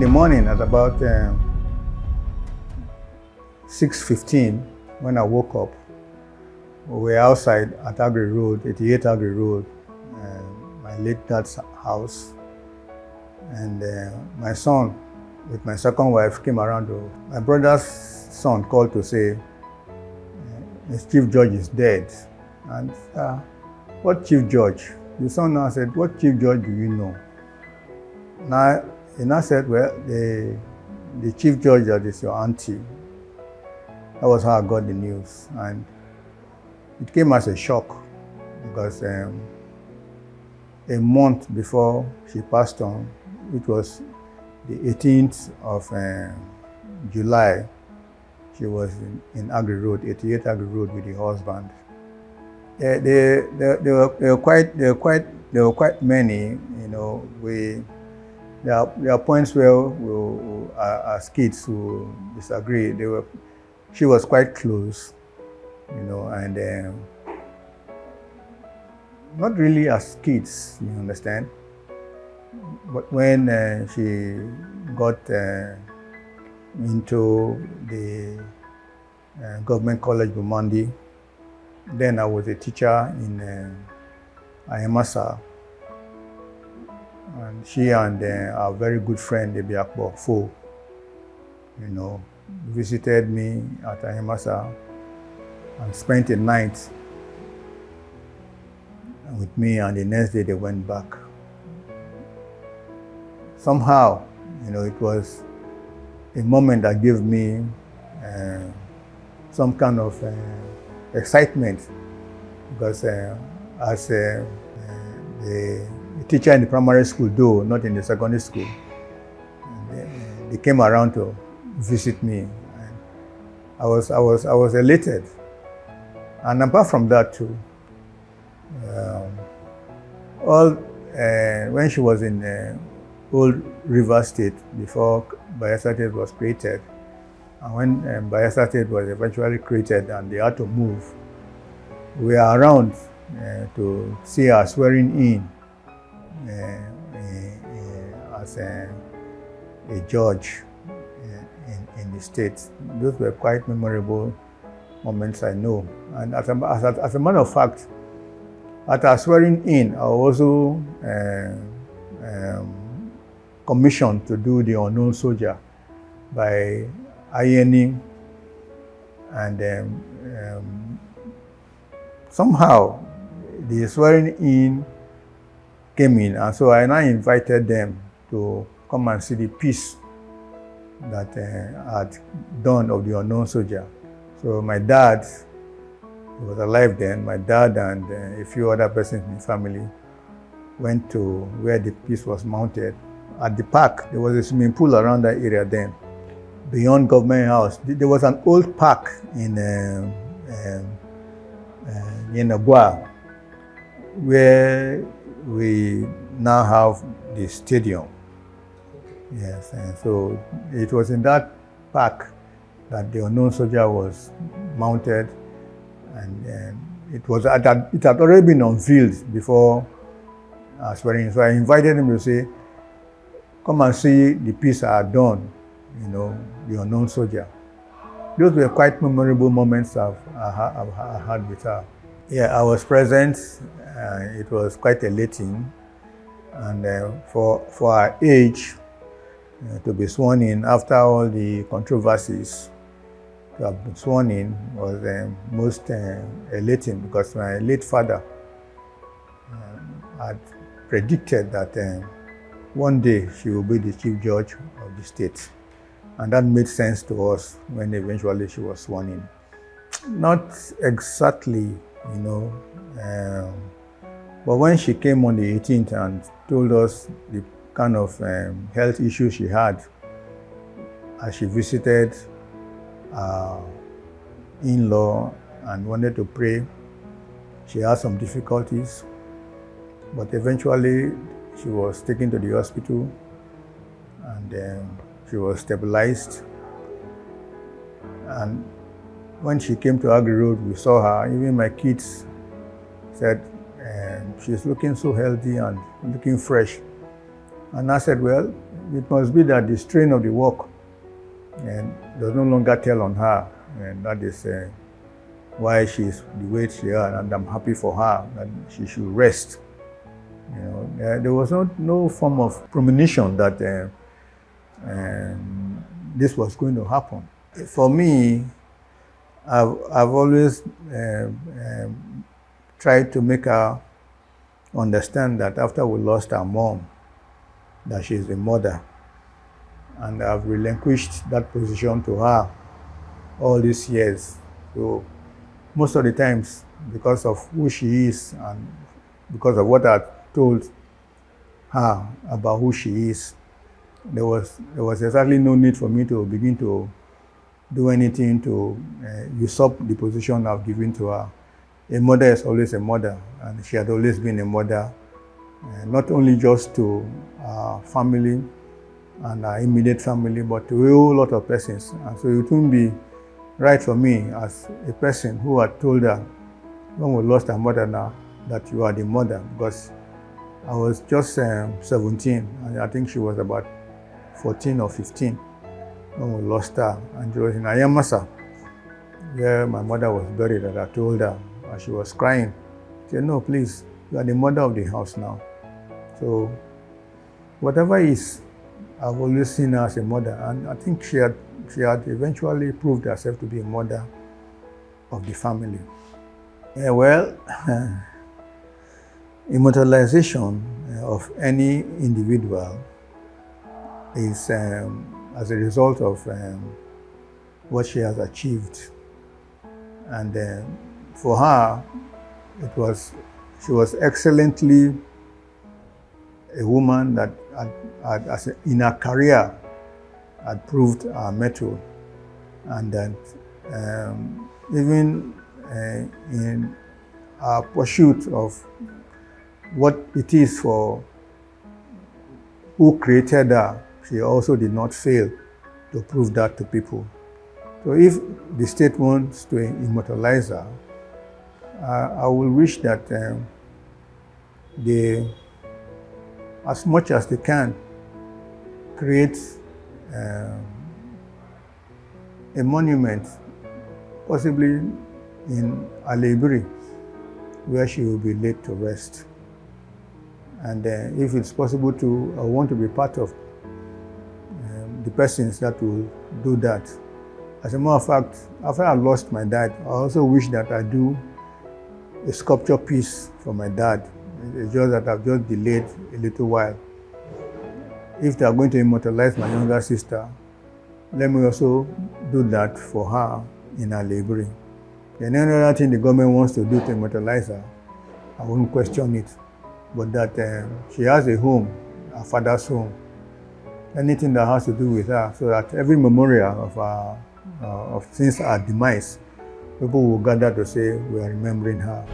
the morning at about 6:15, when I woke up, we were outside at Abiri Road, 88 Abiri Road, my late dad's house. And my son, with my second wife, came around. My brother's son called to say, the chief judge is dead. And what chief judge? The son now said, what chief judge do you know? Now, he now said, well, the chief judge that is your auntie. That was how I got the news. And it came as a shock because a month before she passed on, which was the 18th of July, she was in Abiri Road, 88 Abiri Road with the husband. There were quite many, you know. There are points where as kids who disagree. She was quite close, you know, and not really as kids, you understand. But when she got into the government college Bumandi, then I was a teacher in Ayamasa, and she and our very good friend Ebiakbo Fo, you know, visited me at Ayamasa and spent a night with me, and the next day they went back. Somehow, you know, it was a moment that gave me some kind of excitement, because as a teacher in the primary school, though not in the secondary school, they came around to visit me. And I was elated. And apart from that too, when she was in Old River State before Bayelsa State was created, and when Bayelsa State was eventually created and they had to move, we were around to see her swearing in as a judge in the state. Those were quite memorable moments, I know. And as a matter of fact, at her swearing in, I was also commissioned to do the unknown soldier by ironing, and somehow the swearing in came in, and so I now invited them to come and see the piece that I had done of the unknown soldier. So my dad, he was alive then, my dad and a few other persons in the family went to where the piece was mounted. At the park, there was a swimming pool around that area then. Beyond Government House, there was an old park in Agua, where we now have the stadium. Yes, and so it was in that park that the unknown soldier was mounted, and it had already been unveiled before swearing. So I invited him to say, come and see the piece I had done, you know, the unknown soldier. Those were quite memorable moments I've had with her. Yeah, I was present. It was quite elating, and for her age, to be sworn in after all the controversies, to have been sworn in was most elating, because my late father had predicted that one day she will be the chief judge of the state. And that made sense to us when eventually she was sworn in. Not exactly, you know, but when she came on the 18th and told us the kind of health issues she had as she visited her in-law and wanted to pray, she had some difficulties, but eventually she was taken to the hospital and she was stabilized. And when she came to Abiri Road, we saw her. Even my kids said, she's looking so healthy and looking fresh. And I said, well, it must be that the strain of the work does no longer tell on her, and that is why she's the way she is, and I'm happy for her that she should rest. There was no form of premonition that this was going to happen. For me, I've always tried to make her understand that after we lost our mom, that she's a mother, and I've relinquished that position to her all these years. So most of the times, because of who she is and because of what I told her about who she is, there was exactly no need for me to begin to do anything to usurp the position I've given to her. A mother is always a mother, and she had always been a mother, not only just to our family and our immediate family, but to a whole lot of persons. And so it wouldn't be right for me as a person who had told her when we lost our mother now that you are the mother, because I was just 17, and I think she was about 14 or 15 when we lost her, and she was in Ayamasa, where my mother was buried, and I told her, and she was crying. She said, "No, please, you are the mother of the house now." So whatever is, I've always seen her as a mother, and I think she had eventually proved herself to be a mother of the family. Immortalization of any individual is as a result of what she has achieved. And for her, she was excellently a woman that in her career had proved her mettle, and that even in our pursuit of what it is for who created her, she also did not fail to prove that to people. So if the state wants to immortalize her, I will wish that they, as much as they can, create a monument, possibly in Abiri, where she will be laid to rest. And if it's possible to, I want to be part of the persons that will do that. As a matter of fact, after I lost my dad, I also wish that I do a sculpture piece for my dad. It's just that I've just delayed a little while. If they are going to immortalize my younger sister, let me also do that for her in Abiri. Then any other thing the government wants to do to immortalize her, I won't question it. But that she has a home, her father's home, anything that has to do with her, so that every memorial of since her demise, people will gather to say we are remembering her.